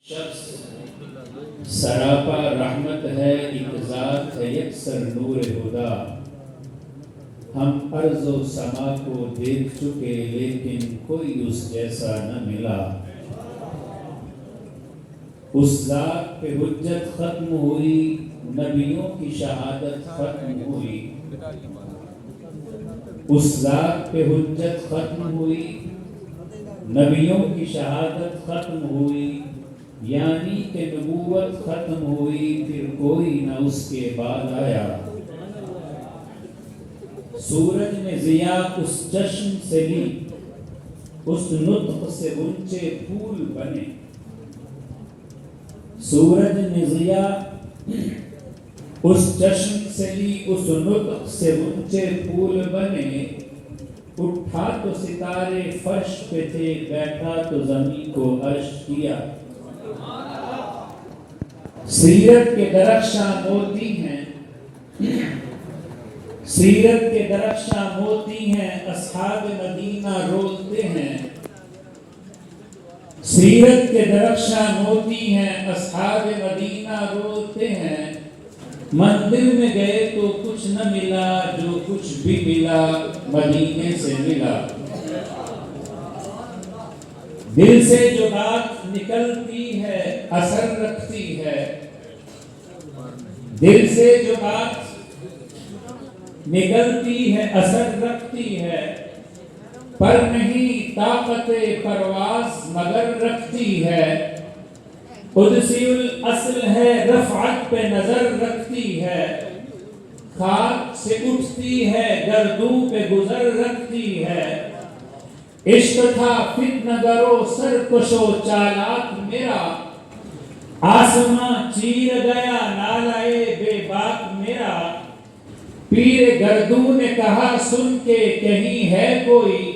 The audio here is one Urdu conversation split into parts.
شخص سراپا رحمت ہے، ایک ذات ہے یکسر نور خدا. ہم ارض و سما کو دیکھ چکے لیکن کوئی اس جیسا نہ ملا. اس ذات پہ حجت ختم ہوئی، نبیوں کی شہادت ختم ہوئی. اس ذات پہ حجت ختم ہوئی، نبیوں کی شہادت ختم ہوئی، یعنی کہ نبوت ختم ہوئی، پھر کوئی نہ اس کے بعد آیا. سورج نے ضیا اس چشم سے لی، اس نطق سے اونچے پھول بنے. سورج نے ضیا اس چشم سے لی، اس نطق سے اونچے پھول بنے. اٹھا تو ستارے فرش پہ تھے، بیٹھا تو زمین کو عرش کیا. سیرت کے درخشاں موتی ہیں، سیرت کے درخشاں موتی ہیں، اصحاب مدینہ رولتے ہیں. سیرت کے درخشاں موتی ہیں، اصحاب مدینہ رولتے ہیں. مندر میں گئے تو کچھ نہ ملا، جو کچھ بھی ملا مدینے سے ملا. دل سے جو بات نکلتی ہے اثر رکھتی ہے. دل سے جو بات نکلتی ہے اثر رکھتی ہے. پر نہیں طاقت پرواز مگر رکھتی ہے. قدسی الاصل ہے، رفعت پہ نظر رکھتی ہے. خاک سے اٹھتی ہے، گردوں پہ گزر رکھتی ہے. عشق تھا فتنہ گرو سرکش و چالاک میرا، آسماں چیر گیا نالائے بے باک میرا. پیر گردوں نے کہا سن کے کہیں ہے کوئی،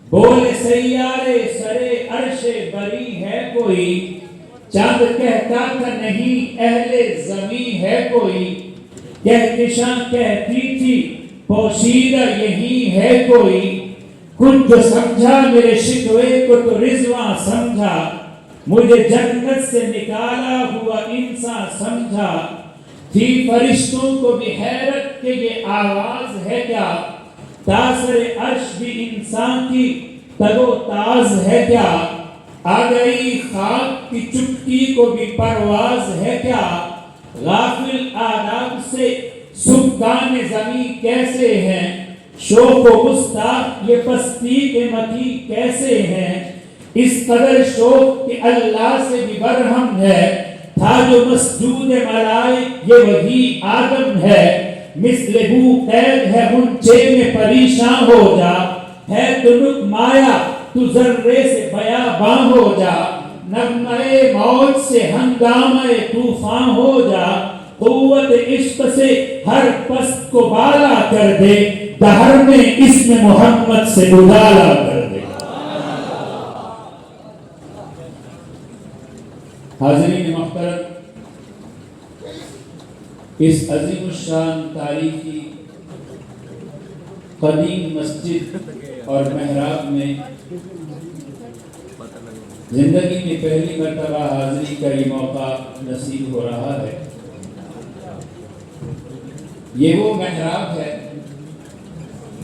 بولے سیارے سرے عرش بری ہے کوئی. چاند کہتا تھا نہیں اہل زمیں ہے کوئی، کہکشاں کہتی تھی پوشیدہ یہی ہے کوئی. کچھ جو سمجھا میرے شکوے کو تو رضواں سمجھا، مجھے جنت سے نکالا ہوا انسان سمجھا. تھی فرشتوں کو بھی حیرت کہ یہ آواز ہے کیا، تاثر عرش بھی انسان کی تر و تاز ہے کیا. آ گئی خاک کی چٹکی کو بھی پرواز ہے کیا. غافل آداب سے سکان زمین کیسے ہیں، شوق و گستاخ یہ پستی کے متی کیسے ہیں. اس قدر شوق کہ اللہ سے بھی برہم ہے، تھا جو مسجود ملائک یہ وہی آدم ہے. مثل بو قید ہے غنچے میں پریشان ہو جا، ہے تنک مایا تو ذرے سے بیاباں ہو جا. نغمہ موت سے ہنگامہ طوفان ہو جا، قوت عشق سے ہر پست کو بالا کر دے، دہر میں اسم محمد سے بدالا کر دے. حاضرین محترم، اس عظیم الشان تاریخی قدیم مسجد اور محراب میں زندگی میں پہلی مرتبہ حاضری کا یہ موقع نصیب ہو رہا ہے. یہ وہ محراب ہے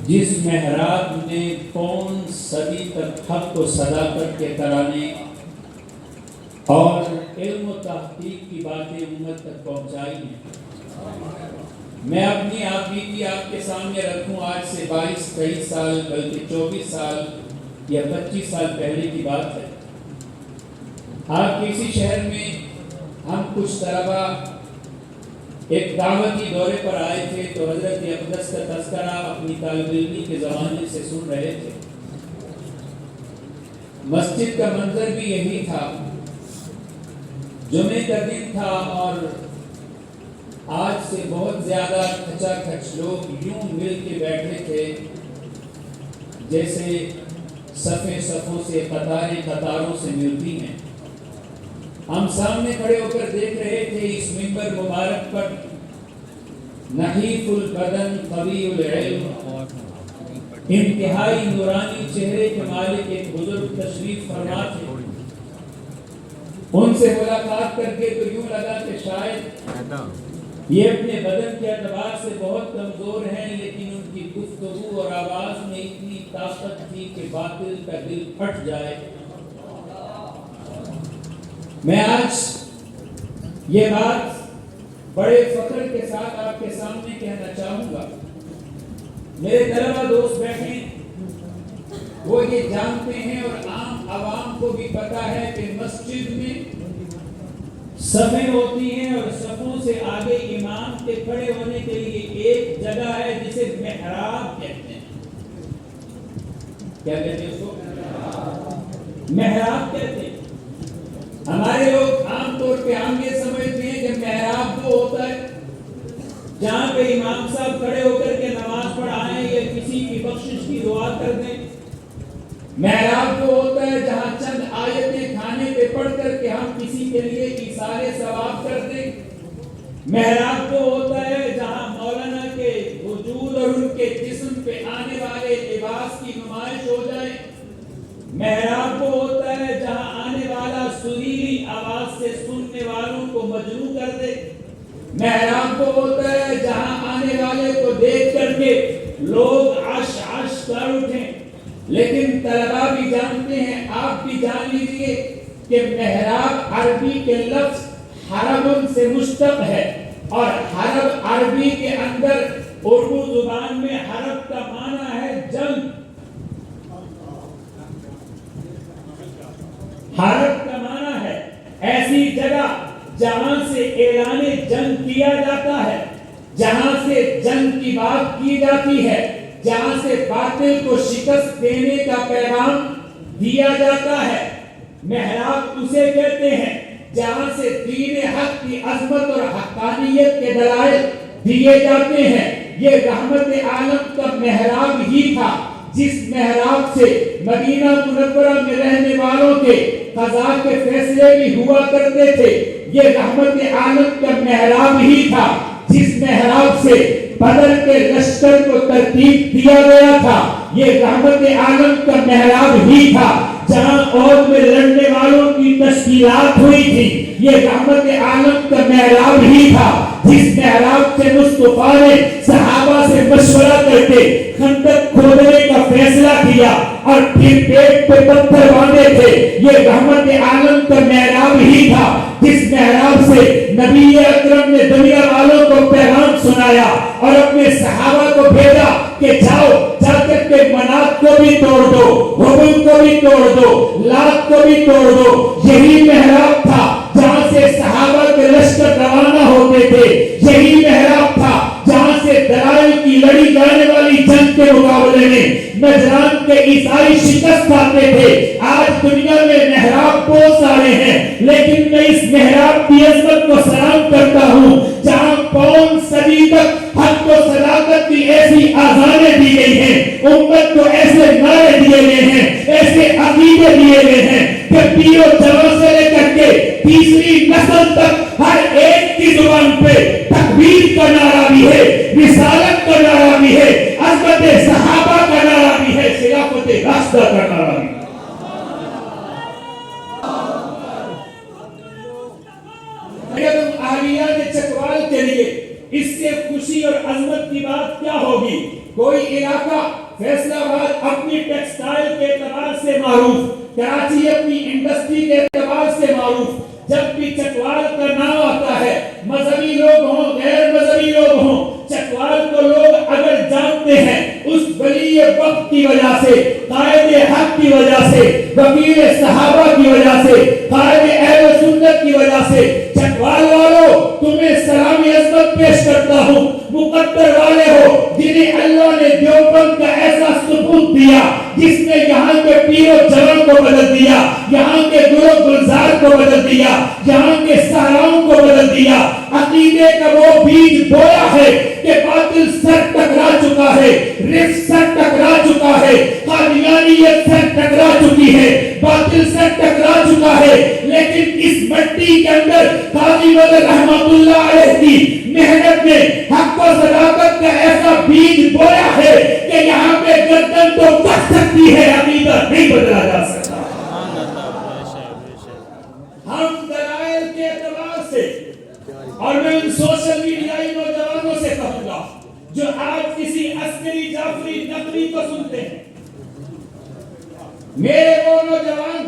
جس محراب نے 5 صدی تک حق و صداقت کے ترانے اور علم و تحقیق کی باتیں امت تک پہنچائی ہیں. میں اپنی آپ بیتی آپ کے سامنے رکھوں، آج سے 22-23 سال بلکہ 24 سال یا 25 سال پہلے کی بات ہے. آپ کسی شہر میں ہم کچھ طلباء ایک دعوتی دورے پر آئے تھے تو حضرت اقدس کا تذکرہ اپنی طالب علمی کے زمانے سے سن رہے تھے. مسجد کا منظر بھی یہی تھا. جمعے کا دن تھا اور آج سے بہت زیادہ کھچا کھچ لوگ یوں مل کے بیٹھے تھے جیسے صفیں صفوں سے قطاریں قطاروں سے ملتی ہیں. ہم سامنے کھڑے ہو کر دیکھ رہے تھے اس منبر مبارک پر نحیف البدن قوی العلم، انتہائی نورانی چہرے کے مالک ایک بزرگ تشریف فرما تھے. ان سے ملاقات کر کے تو یوں لگا کہ شاید یہ اپنے بدن کے اعتبار سے بہت کمزور ہیں، لیکن ان کی گفتگو اور آواز میں اتنی طاقت تھی کہ باطل کا دل پھٹ جائے۔ میں آج یہ بات بڑے فخر کے ساتھ آپ کے سامنے کہنا چاہوں گا۔ میرے طلبہ دوست بیٹھے ہیں، وہ یہ جانتے ہیں اور عام عوام کو بھی پتا ہے کہ مسجد میں صفیں ہوتی ہیں اور صفوں سے آگے امام کے کھڑے ہونے کے لیے ایک جگہ ہے جسے محراب کہتے ہیں۔ کیا کہتے ہیں اس کو؟ محراب کہتے ہیں۔ ہمارے لوگ عام طور پہ ہم یہ سمجھتے ہیں کہ محراب وہ ہوتا ہے جہاں پہ امام صاحب کھڑے ہو کر کے نماز پڑھائیں یا کسی کی بخشش کی دعا کر دیں۔ محراب وہ ہوتا ہے جہاں چند آیتیں کھانے پہ پڑھ کر کے ہم کسی کے لیے ایثار ثواب کر دیں۔ محراب وہ ہوتا ہے جہاں مولانا کے وجود اور ان کے جسم پہ آنے والے لباس کی نمائش ہو جائے۔ محراب وہ ہوتا ہے جہاں آنے والا سریلی آواز سے سننے والوں کو مجنون کر دے۔ محراب وہ ہوتا ہے جہاں آنے والے کو دیکھ کر کے لوگ عش عش کر اٹھیں۔ لیکن طلباء بھی جانتے ہیں، آپ بھی جان لیجئے کہ محراب عربی کے لفظ حرم سے مشتق ہے، اور حرم عربی کے اندر اردو زبان میں حرم کا معنی ہے جنگ۔ حرم کا معنی ہے ایسی جگہ جہاں سے اعلان جنگ کیا جاتا ہے، جہاں سے جنگ کی بات کی جاتی ہے، جہاں سے باطل کو شکست دینے کا پیغام دیا جاتا ہے۔ محراب اسے کہتے ہیں جہاں سے دین حق کی عظمت اور حقانیت کے دلائل دیے جاتے ہیں۔ یہ رحمت عالم کا محراب ہی تھا جس محراب سے مدینہ منورہ میں رہنے والوں کے قضاء کے فیصلے بھی ہوا کرتے تھے۔ یہ رحمت عالم کا محراب ہی تھا جس محراب سے بدر کے لشکر کو ترتیب دیا گیا تھا۔ یہ رحمت عالم کا محراب ہی تھا جہاں عہد میں لڑنے والوں کی تشکیلات ہوئی تھی۔ یہ رحمت عالم کا محراب ہی تھا جس محراب سے مصطفیٰ نے صحابہ سے مشورہ کر کے خندق کھودنے کا فیصلہ کیا اور پھر پیٹ پہ پتھر باندھے تھے۔ یہ رحمت عالم کا محراب ہی تھا جس محراب سے نبی اکرم نے دنیا والوں کو پیغام سنایا اور اپنے صحابہ کو بھیجا کہ جاؤ جا کر کے منات کو بھی توڑ دو، حبل کو بھی توڑ دو، لات کو بھی توڑ دو۔ یہی محراب تھا جہاں سے صحابہ کے لشکر روانہ ہوتے تھے۔ یہی محراب تھا جہاں سے دلائل کی لڑی جانے والی جنگ کے مقابلے میں نجران کے عیسائی شکست کھاتے تھے۔ آج دنیا میں محراب بہت سارے ہیں، لیکن میں اس محراب کی عظمت کو سلام کرتا ہوں جہاں پون صدی تک حق و صداقت کی ایسی آذانیں دی گئی ہیں، امت کو ایسے نعرے دیے گئے ہیں، ایسے عقیدے دیے گئے ہیں کہ پیو جوان سے لے کر کے تیسری نسل تک ہر ایک کی زبان پہ تکبیر کا نعرہ بھی ہے، رسالت کا نعرہ بھی ہے، عظمت صحابہ کا نعرہ بھی ہے، خلافت راشدہ کا نعرہ بھی ہے۔ اہلیان چکوال کے لیے اس سے خوشی اور عظمت کی بات کیا ہوگی؟ کوئی علاقہ فیصل آباد اپنی ٹیکسٹائل کے اعتبار سے معروف، کراچی اپنی انڈسٹری کے اعتبار سے معروف، جب بھی چکوال کا نام آتا ہے، مذہبی لوگ ہوں غیر مذہبی لوگ ہوں، چکوال کو لوگ اگر جانتے ہیں اس ولی وقت کی وجہ سے، قائد حق کی وجہ سے، وکیل صحابہ کی وجہ سے، قائد اہل سنت کی وجہ سے۔ چکوال والوں تمہیں سلامی عظمت پیش کرتا ہوں، مقدر والے ہو جنہیں اللہ نے دیوبند کا ایسا ثبوت دیا جس نے یہاں کے پیر و جوان کو بدل دیا، یہاں کے گرو گلزار کو بدل دیا، یہاں کے صحراؤں کو بدل دیا۔ عقیدے کا وہ بیج بویا ہے کہ باطل سر ٹکرا چکا ہے، رفض سر ٹکرا چکا ہے، قادیانیت سر ٹکرا چکی ہے، باطل سر ٹکرا چکا ہے، لیکن اس مٹی کے اندر قاضی وزیر رحمت اللہ علیہ کی محنت نے حق و صداقت کا ایسا بیج بویا ہے کہ یہاں پہ گردن تو کٹ سکتی ہے، عقیدہ نہیں بدلا جا سکتا۔ ہم سے اور میں ان سوشل میڈیائی نوجوانوں سے کہوں گا جو آج کسی عسکری جعفری نقوی کو سنتے ہیں، میرے وہ نوجوان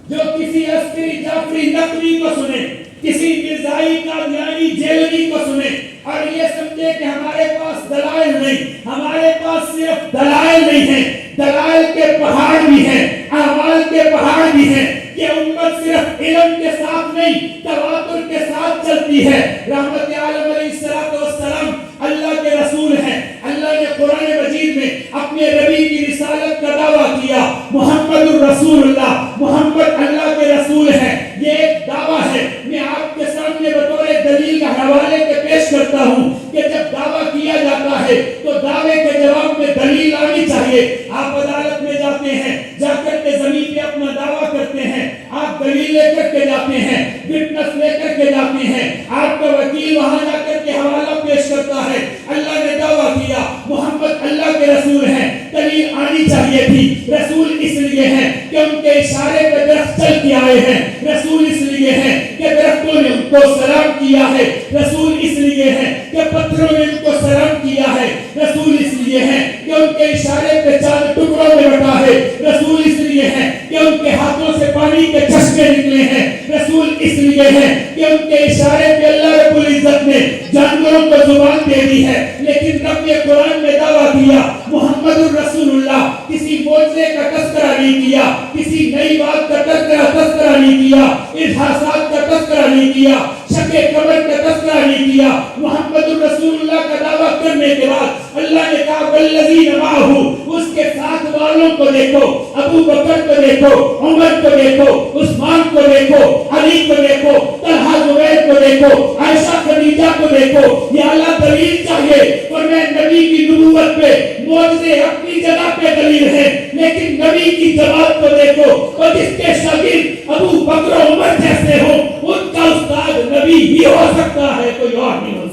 جو کسی عسکری جعفری نقوی کو سنے، کسی مرزائی قادیانی جیلنی کو سنے اور یہ سمجھے کہ ہمارے پاس دلائل نہیں، ہمارے پاس صرف دلائل نہیں ہیں، دلائل کے پہاڑ بھی ہیں، اعمال کے پہاڑ بھی ہیں، کہ امت صرف علم کے ساتھ نہیں تواتر کے ساتھ چلتی ہے۔ رحمت عالم علیہ السلام اللہ کے رسول ہیں، اللہ نے قرآن مجید میں اپنے نبی کی رسالت کا دعویٰ کیا، محمد الرسول اللہ، محمد اللہ کے رسول ہیں، یہ ایک دعویٰ ہے۔ میں آپ کے سامنے بطور دلیل کا حوالے کے پیش کرتا ہوں کہ جب دعویٰ کیا جاتا ہے تو دعوے کے جواب میں دلیل آنی چاہیے۔ آپ عدالت میں جاتے ہیں، جا کر کے زمین پہ اپنا دعویٰ کرتے ہیں، آپ دلیل لے کر کے جاتے ہیں، وٹنس لے کر کے جاتے ہیں، آپ کا وکیل وہاں جا کر کے حوالہ پیش کرتا ہے، اللہ نے دعویٰ کیا محمد اللہ کے رسول ہیں، دلیل آنی چاہیے تھی۔ رسول اس لیے ہیں کہ ان کے اشارے پہ درخت چل کے آئے ہیں، رسول اس لیے ہیں کہ درختوں نے ان کو سلام کیا ہے، رسول اس لیے ہیں کہ پتھروں نے ان کو سلام کیا ہے، رسول اس لیے ہیں کہ ان کے اشارے پہ چاند ٹکڑوں میں بٹا ہے، رسول اس لیے ہیں کہ ان کے ہاتھوں سے پانی کے چشمے نکلے ہیں، رسول اس لیے ہیں کہ ان کے اشارے پہ اللہ رب العزت نے جانوروں کو زبان دے دی ہے۔ لیکن رب نے قرآن میں دعویٰ کیا محمد الرسول اللہ، کسی معجزے کا تذکرہ نہیں کیا، کسی نئی بات کا تذکرہ نہیں کیا، ارحاسات کا تذکرہ نہیں کیا، شک قبر کا تذکرہ نہیں کیا۔ محمد الرسول اللہ کا دعویٰ کرنے کے بعد اللہ نے کہا والذین معہ، اس کے ساتھ والوں کو دیکھو، ابو بکر کو دیکھو، عمر کو دیکھو، عثمان کو دیکھو، علی کو دیکھو، طلحہ زبیر کو دیکھو، عائشہ خدیجہ کو دیکھو۔ یا اللہ دلیل چاہیے، اور میں نبی کی نبوت پہ معجزے اپنی جگہ پہ دلیل ہے، لیکن نبی کی جماعت کو دیکھو اور جس کے شاگرد ابو بکر و عمر جیسے ہو، ان کا استاد نبی ہی ہو سکتا ہے، کوئی اور نہیں ہو سکتا۔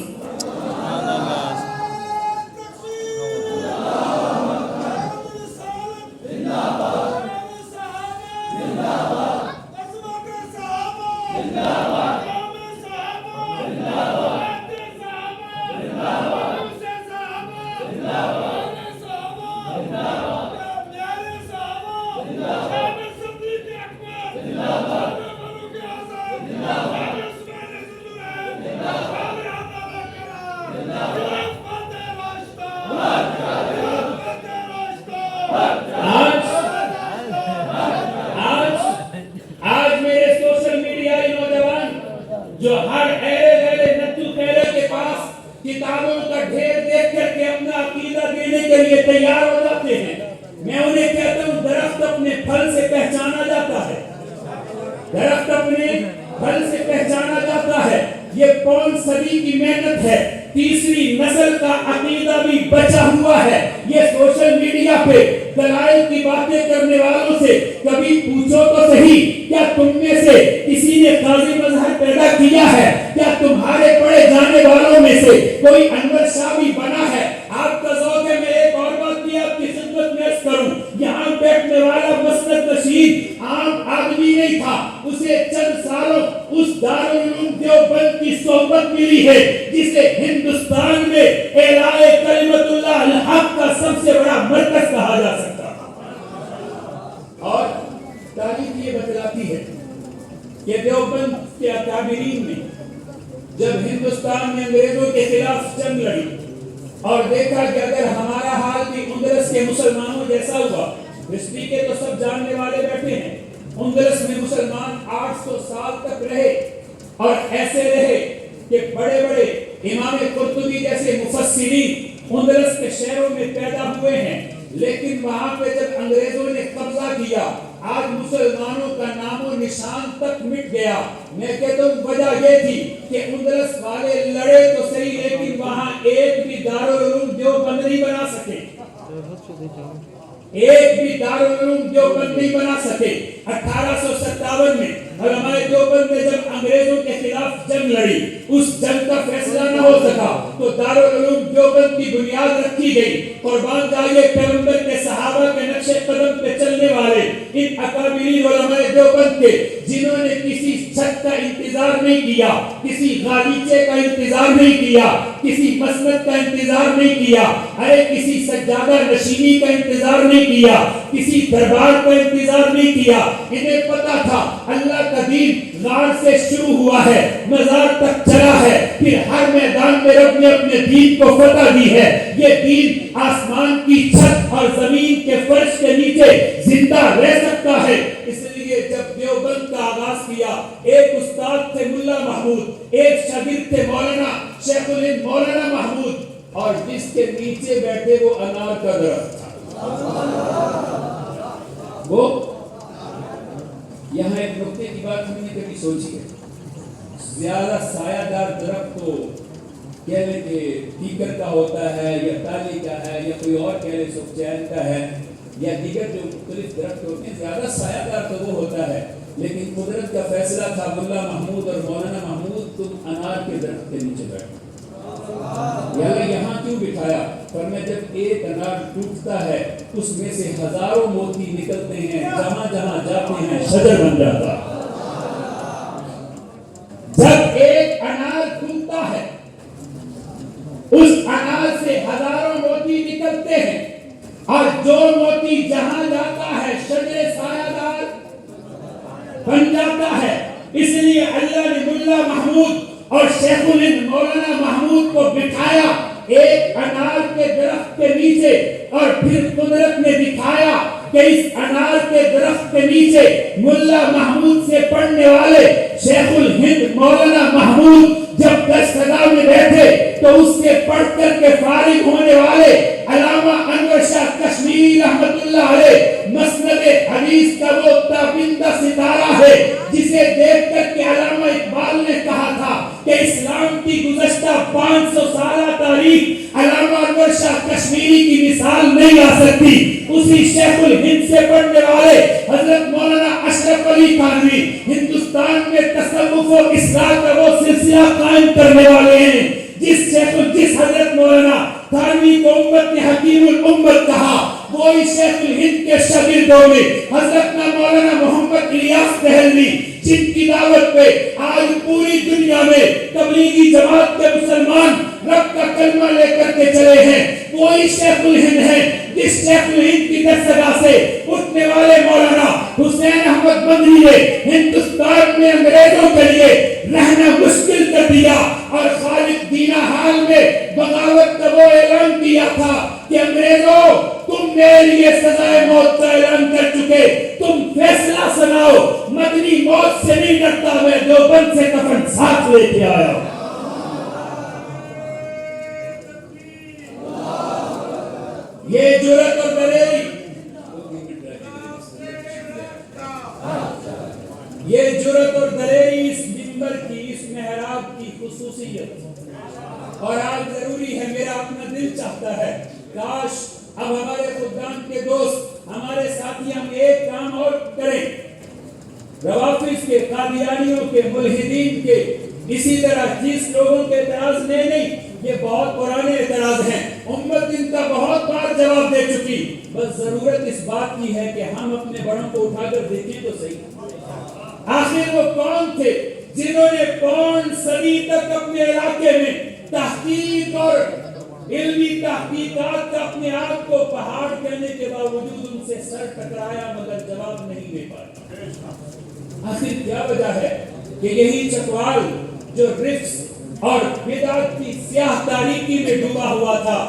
جو ہر نتو خیرے کے پاس کتابوں کا ڈھیر دیکھ کر کے اپنا عقیدہ دینے کے لیے تیار ہو جاتے ہیں، میں انہیں کہتا ہوں درخت اپنے پھل سے پہچانا جاتا ہے، درخت اپنے پھل سے پہچانا جاتا ہے۔ یہ 5 صدی کی محنت ہے، تیسری نسل کا عقیدہ بھی بچا ہوا ہے۔ یہ سوشل میڈیا پہ دلائل کی باتیں کرنے والوں سے کبھی پوچھو تو صحیح، کیا تم میں سے کسی نے قاضی مظہر پیدا کیا ہے؟ کیا تمہارے پڑھے جانے والوں میں سے کوئی انور شاہ بھی بنا ہے؟ آپ کا ذوق ہے، میں ایک اور بات بھی آپ کی خدمت میں عرض کروں، یہاں بیٹھنے والا مسند رشید عام آدمی نہیں تھا، اسے چند سالوں اس دارالعلوم دیوبند کی صحبت ملی ہے جسے ہندوستان میں اعلاء کلمت اللہ الحق کا سب سے بڑا مرکز کہا جا سکتا ہے۔ اور تاریخ یہ بتلاتی ہے کہ دیوبند کے اکابرین نے جب ہندوستان میں انگریزوں کے خلاف جنگ لڑی اور دیکھا کہ اگر ہمارا حال بھی اندلس کے مسلمانوں جیسا ہوا، ہسٹری کے تو سب جاننے والے بیٹھے ہیں، اندلس میں مسلمان 800 سال تک رہے اور ایسے رہے کہ بڑے بڑے امام قرطبی جیسے مفسرین اندلس کے شہروں میں پیدا ہوئے ہیں، لیکن وہاں پہ جب انگریزوں نے قبضہ کیا آج مسلمانوں کا نام و نشان تک مٹ گیا۔ میں کہتا ہوں وجہ یہ تھی کہ اندلس والے لڑے تو صحیح لیکن وہاں ایک بھی دارالعلوم دیوبند نہیں بنا سکے، ایک بھی دارالعلوم دیوبند نہیں بنا سکے۔ 1857 میں علماء دیوبند نے جب انگریزوں کے خلاف جنگ لڑی، اس جنگ کا فیصلہ نہ ہو سکا تو دارالعلوم دیوبند کی بنیاد رکھی گئی۔ قربان جائیے پیغمبر کے صحابہ کے نقش قدم پہ چلنے والے ان اکابرین علماء دیوبند کے، جنہوں نے کسی چھت کا انتظار انتظار نہیں کیا, کسی غالیچے کا انتظار نہیں کیا, کسی مسند کا انتظار نہیں کیا, ارے کسی سجادہ نشینی کا انتظار نہیں کیا, کسی دربار کا انتظار نہیں کیا. انہیں پتا تھا اللہ کا دین غار سے شروع ہوا ہے, مزار تک چلا ہے, پھر ہر میدان میں رب نے اپنے دین کو فتح دی ہے. یہ دین آسمان کی چھت اور زمین کے فرش کے نیچے زندہ رہ سکتا ہے. اس لیے جب دیوبند کا آغاز کیا, ایک استاد تھے ملا محمود, ایک شاگرد تھے مولانا شیخ الہند مولانا محمود, اور جس کے نیچے بیٹھے وہ انار کا درخت تھا. وہ یہاں ایک نقطے کی بات ہم نے کبھی سوچی ہے, زیادہ سایہ دار درخت تو کہہ لیں کہ دیگر کا ہوتا ہے, یا تالی کا ہے, یا کوئی اور کہہ لیں سکچین کا ہے, یا دیگر جو مختلف درخت ہوتے ہیں, زیادہ سایہ دار تو وہ ہوتا ہے. لیکن قدرت کا فیصلہ تھا ملا محمود اور مولانا محمود تم انار کے درخت کے نیچے بیٹھو. یہاں کیوں بٹھایا؟ فرمایا جب ایک انار ٹوٹتا ہے اس میں سے ہزاروں موتی نکلتے ہیں, جہاں جہاں جاتے ہیں شجر بن جاتا ہے. جب ایک انار ٹوٹتا ہے اس انار سے ہزاروں موتی نکلتے ہیں, اور جو موتی جہاں جاتا ہے شجر سایہ دار بن جاتا ہے. اس لیے اللہ نے ملا محمود اور شیخ الہند مولانا محمود کو بٹھایا ایک انار کے درخت کے نیچے, اور پھر قدرت نے دکھایا کہ اس انار کے درخت کے نیچے ملا محمود سے پڑھنے والے شیخ الہند مولانا محمود جب دستگاہ میں بیٹھے تو اس سے پڑھ کر کے فارغ ہونے والے علامہ انور شاہ کشمیری رحمت اللہ علیہ مسند حدیث کا وہ تابندہ ستارہ ہے جسے دیکھ کر کے علامہ اقبال نے کہا تھا کہ اسلام کی گزشتہ 500 سالہ تاریخ علامہ انور شاہ کشمیری کی مثال نہیں آ سکتی. اسی شیخ الہند سے پڑھنے والے حضرت مولانا اشرف علی تھانوی ہندوستان میں تصوف و اصلاح کا وہ سلسلہ قائم کرنے والے ہیں. جس حضرت مولانا تھانوی کو امت نے حکیم الامت کہا, وہی شیخ الہند کے شاگردوں میں حضرت مولانا محمد الیاس دہلوی, جن کی دعوت پہ آج پوری دنیا میں تبلیغی جماعت کے مسلمان رب کا کلمہ لے کر کے چلے ہیں. وہی شیخ الہند ہے جس شیخ الہند کی دستگاہ سے اٹھنے والے مولانا حسین احمد مدنی نے ہندوستان میں انگریزوں کے لیے رہنا مشکل کر دیا, اور خالد دینہ حال میں بغاوت کا وہ اعلان کیا تھا کہ انگریزوں تم میرے لیے سزائے موت کا اعلان کر چکے, تم فیصلہ سناؤ. مدنی موت سے نہیں ڈرتا, میں دیوبند سے کفن ساتھ لے کے آیا. یہ جرأت اور دلیری, یہ جرأت اور دلیری اس منبر کی, اس محراب کی خصوصیت. اور آج ضروری ہے, میرا اپنا دل چاہتا ہے کاش اب ہمارے خدام کے دوست, ہمارے ساتھی ہم ایک کام اور کریں. روافظ کے, قادیانیوں کے, ملحدین کے, اسی طرح جس لوگوں کے اعتراض نہیں, یہ بہت پرانے اعتراض ہیں, امت ان کا بہت بار جواب دے چکی. بس ضرورت اس بات کی ہے کہ ہم اپنے بڑوں کو اٹھا کر دیکھیں تو صحیح, آخر وہ کون تھے جنہوں نے 5 صدی تک اپنے علاقے میں تحقیق اور علمی تحقیقات کا اپنے آپ کو پہاڑ کہنے کے باوجود ان سے سر ٹکرایا مگر جواب نہیں دے پایا. آخر کیا وجہ ہے کہ یہی چکوال جو رفس اور بدعت کی سیاہ تاریکی میں ڈوبا ہوا تھا,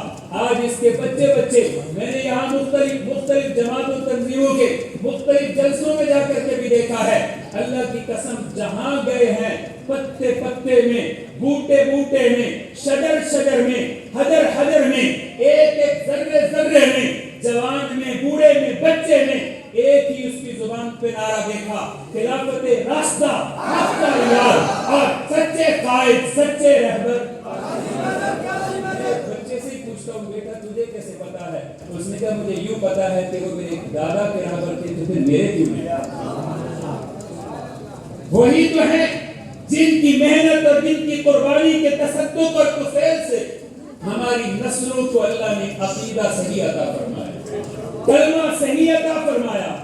آج اس کے بچے میں نے یہاں مختلف جماعتوں تنظیموں کے مختلف جلسوں میں جا کر کے بھی دیکھا ہے. اللہ کی قسم جہاں گئے ہیں پتے پتے میں, بوٹے بوٹے میں, شجر میں, حجر میں, ایک ذرے میں, جوان میں, بوڑھے میں, بچے میں ایک ہی اس کی زبان پہ نعرہ دیکھا, خلافت راستہ, راستہ یار, اور سچے قائد, سچے رہبر. بچے سے ہی پوچھتا ہوں بیٹا تجھے کیسے پتا ہے؟ اس نے کہا مجھے یوں پتا ہے کہ وہ میرے دادا کے رہبر تھے, تو پھر میرے کیوں نہیں؟ وہی تو ہیں جن کی محنت اور جن کی قربانی کے تصدق اور کفیل سے ہماری نسلوں کو اللہ نے عقیدہ صحیح عطا فرمایا, کلمہ صحیح عطا فرمایا.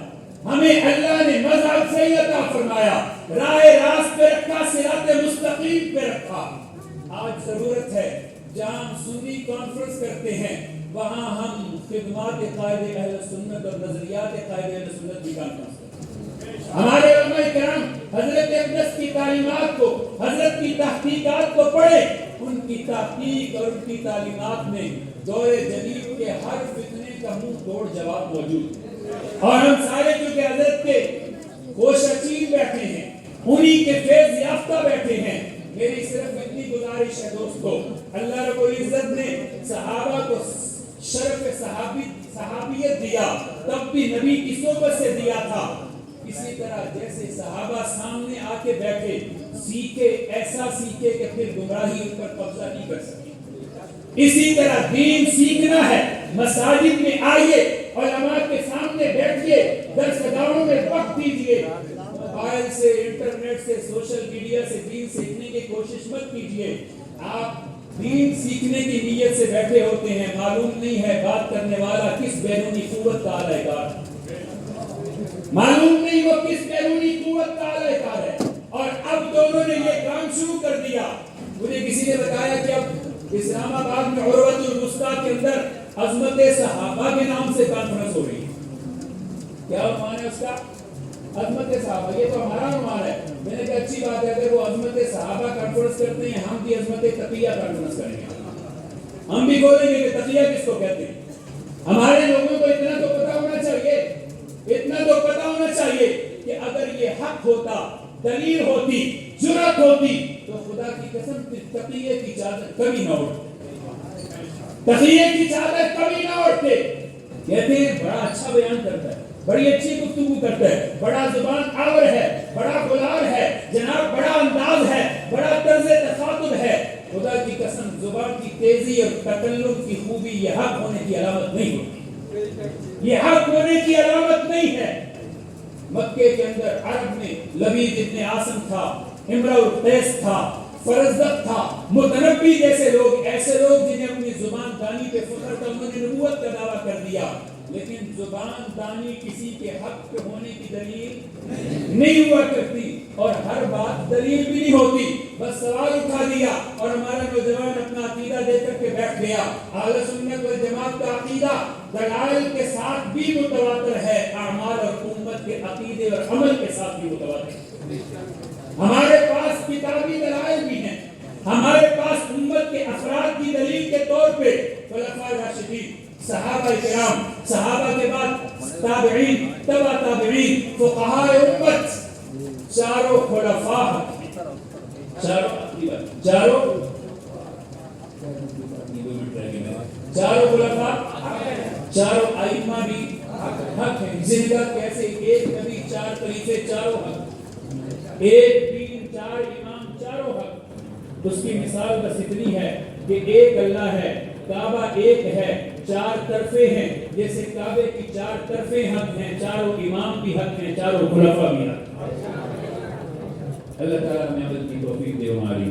ہمیں اللہ نے مذہب سے ہی عطا فرمایا، راہ راست پہ رکھا، صراط مستقیم پہ رکھا۔ آج ضرورت ہے جہاں ہم سنی کانفرنس کرتے ہیں وہاں ہم خدمات قائد اہل سنت اور نظریات قائد اہل سنت کی کانفرنس کرتے ہیں۔ ہمارے علماء کرام حضرت اقدس کی تعلیمات کو، حضرت کی تحقیقات کو پڑھیں، ان کی تحقیق اور ان کی تعلیمات میں دور جدید کے ہر فتنے کا منہ توڑ جواب موجود ہے۔ اور ہم سارے کیونکہ حضرت کے کوشش چین بیٹھے ہیں، انہی کے فیض یافتہ بیٹھے ہیں، میری صرف اتنی گزارش ہے دوستو، اللہ رب العزت نے صحابہ کو شرف صحابیت دیا، تب بھی نبی کی صحبت سے دیا تھا۔ اسی طرح جیسے صحابہ سامنے آ کے بیٹھے، سیکھے، ایسا سیکھے کہ پھر گمراہی ان پر قبضہ نہیں کر سکے۔ اسی طرح دین سیکھنا ہے، مساجد میں آئیے، علماء کے سامنے بیٹھیے، درس گاہوں میں وقت دیجیے، موبائل سے، انٹرنیٹ سے، سوشل میڈیا سے دین سیکھنے کی کوشش مت کیجیے۔ آپ دین سیکھنے کی نیت سے بیٹھے ہوتے ہیں، معلوم نہیں ہے بات کرنے والا کس بیرونی قوت کا اعلی کار ہے، معلوم نہیں وہ کس بیرونی قوت کا اعلی کار ہے۔ اور اب دونوں نے یہ کام شروع کر دیا۔ مجھے کسی نے بتایا کہ اب اسلام آباد میں عروۃ الوسطیٰ کے اندر عظمت صحابہ کے نام سے کانفرنس ہو رہی ہے۔ کیا عنوان ہے اس کا؟ عظمت صحابہ۔ یہ تو ہمارا عنوان ہے۔ میں نے کہا اچھی بات ہے، اگر وہ عظمت صحابہ کانفرنس کرتے ہیں، ہم بھی عظمت تقیہ کانفرنس کریں گے، ہم بھی بولیں گے کہ تقیہ کس کو کہتے ہیں۔ ہمارے لوگوں کو اتنا تو پتا ہونا چاہیے، اتنا تو پتا ہونا چاہیے کہ اگر یہ حق ہوتا، دلیل ہوتی، جرأت ہوتی، تو خدا کی قسم تقیہ کی چادر کبھی نہ اڑتے، تقیہ کی چادر کبھی نہ اڑتے۔ کہتے ہیں بڑا اچھا بیان کرتا ہے، بڑی اچھی گفتگو کرتا ہے، بڑا زبان آور ہے، بڑا غلار ہے، جناب بڑا انداز ہے، بڑا طرز تخاطب ہے۔ خدا کی قسم زبان کی تیزی اور تکلم کی خوبی یہ حق ہونے کی علامت نہیں ہوتی، یہ حق ہونے کی علامت نہیں ہے۔ مکے کے اندر عرب میں لبید ابن عاصم تھا، امرؤ القیس تھا، فرزدق تھا، متنبی جیسے لوگ، ایسے لوگ جنہیں اپنی زبان دانی پہ فخر تھا، انہوں نے نبوت کا دعویٰ کر دیا، لیکن زبان دانی کسی کے حق پہ ہونے کی دلیل نہیں ہوا کرتی، اور ہر بات دلیل بھی نہیں ہوتی، بس سوال اٹھا دیا اور ہمارا نوجوان اپنا عقیدہ دے کر کے بیٹھ گیا۔ اہل سنت والجماعت کا عقیدہ دلائل کے ساتھ بھی متواتر ہے، اعمال اور امت کے عقیدے اور عمل کے ساتھ بھی متواتر ہے۔ ہمارے پاس کتابی دلائل بھی ہیں، ہمارے پاس امت کے افراد کی دلیل کے طور پہ خلفائے راشدین، صحابہ کرام، صحابہ کے بعد تابعین، تبع تابعین، فقہاء امت، چاروں خلفاء، چاروں خلفاء، چاروں ائمہ بھی حق ہیں۔ زندہ کیسے؟ ایک نبی، چار خلیفے، چاروں حق، ایک دین، چار امام، چاروں حق۔ اس کی مثال بس اتنی ہے کہ ایک اللہ ہے، کعبہ ایک ہے، چار طرفیں ہیں، جیسے کعبے کی چار طرفیں حق ہیں، چاروں امام بھی حق ہیں، چاروں خلفاء بھی حق ہیں۔ اللہ تعالیٰ ہمیں عمل کی توفیق دے، ہماری